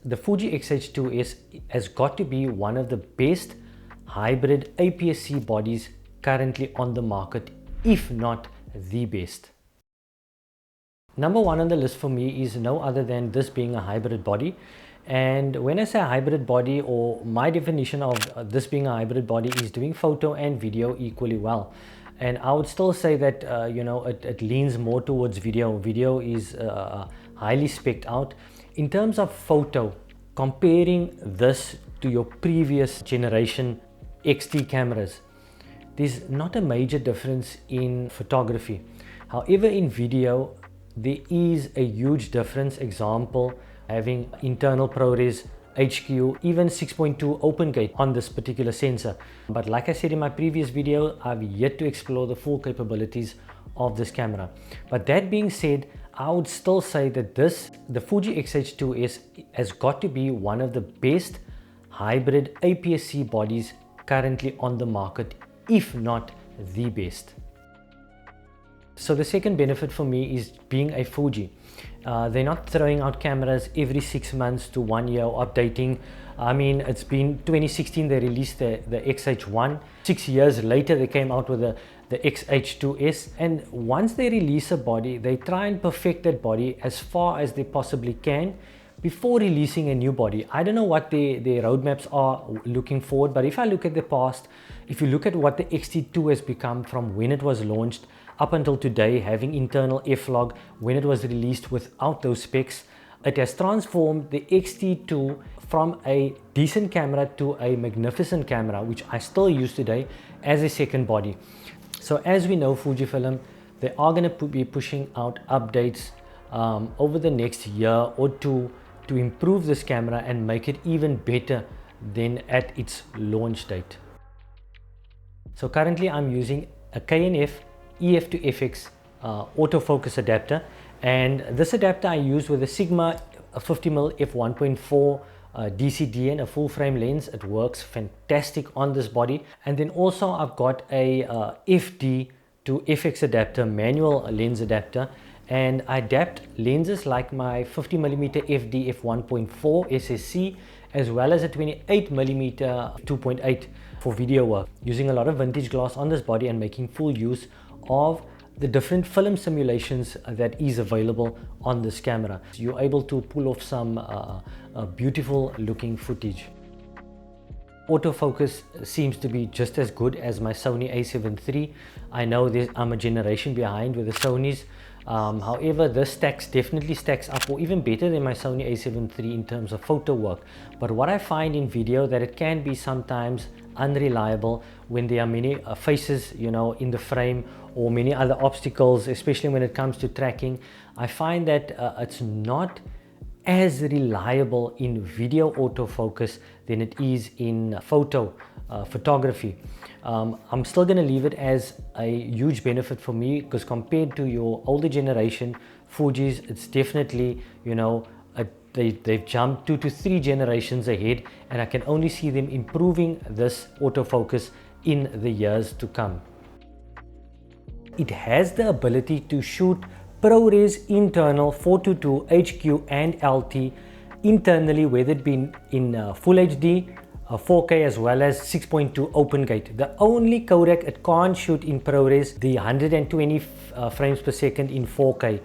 the Fuji Xh2s has got to be one of the best hybrid APS-C bodies currently on the market, if not the best. Number one on the list for me is no other than this being a hybrid body. And when I say hybrid body, or my definition of this being a hybrid body, is doing photo and video equally well. And I would still say that it leans more towards video. Video is highly spec'd out. In terms of photo, comparing this to your previous generation XT cameras, there's not a major difference in photography. However, in video, there is a huge difference. Example, having internal ProRes HQ, even 6.2 open gate on this particular sensor. But like I said in my previous video, I've yet to explore the full capabilities of this camera. But that being said, I would still say that the Fuji Xh2s has got to be one of the best hybrid APS-C bodies currently on the market, if not the best. So the second benefit for me is being a Fuji. They're not throwing out cameras every 6 months to 1 year updating. I mean, it's been 2016 they released the Xh1. 6 years later they came out with the Xh2s, and once they release a body, they try and perfect that body as far as they possibly can before releasing a new body. I don't know what their roadmaps are looking forward, but if I look at the past, if you look at what the X-T2 has become from when it was launched up until today, having internal F-log when it was released without those specs, it has transformed the X-T2 from a decent camera to a magnificent camera, which I still use today as a second body. So as we know, Fujifilm, they are going to be pushing out updates over the next year or two to improve this camera and make it even better than at its launch date. So currently I'm using a K&F EF to FX autofocus adapter, and this adapter I use with a Sigma 50mm f1.4 DCD and a full frame lens. It works fantastic on this body. And then also I've got a FD to FX adapter, manual lens adapter, and I adapt lenses like my 50mm FD f1.4 SSC as well as a 28mm 2.8 for video work, using a lot of vintage glass on this body and making full use of the different film simulations that is available on this camera. So you're able to pull off some beautiful looking footage. Autofocus seems to be just as good as my Sony a7 III. I know I'm a generation behind with the Sonys. However, this definitely stacks up, or even better than my Sony a7 III in terms of photo work. But what I find in video, that it can be sometimes unreliable when there are many faces, in the frame, or many other obstacles, especially when it comes to tracking. I find that it's not as reliable in video autofocus than it is in photography. I'm still going to leave it as a huge benefit for me, because compared to your older generation Fuji's, it's definitely, they've jumped 2 to 3 generations ahead, and I can only see them improving this autofocus in the years to come. It has the ability to shoot ProRes internal 422 HQ and LT internally, whether it be in Full HD, 4K as well as 6.2 open gate. The only codec it can't shoot in ProRes, the 120 frames per second in 4K.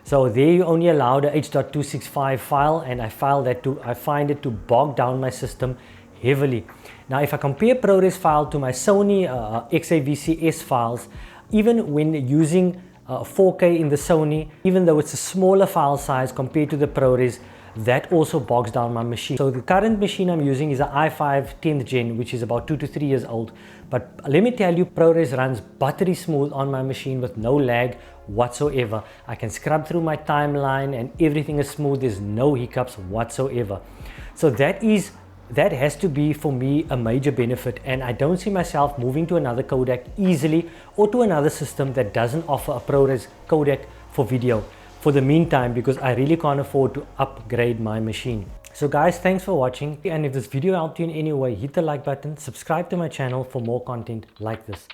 So there you only allowed a H.265 file, and I find it to bog down my system heavily. Now if I compare ProRes file to my Sony XAVC-S files, even when using 4K in the Sony, even though it's a smaller file size compared to the ProRes, that also bogs down my machine. So the current machine I'm using is an i5 10th gen, which is about 2 to 3 years old. But let me tell you, ProRes runs buttery smooth on my machine with no lag whatsoever. I can scrub through my timeline and everything is smooth. There's no hiccups whatsoever. So that has to be for me a major benefit, and I don't see myself moving to another codec easily, or to another system that doesn't offer a ProRes codec for video for the meantime, because I really can't afford to upgrade my machine. So guys, thanks for watching, and if this video helped you in any way, hit the like button, subscribe to my channel for more content like this.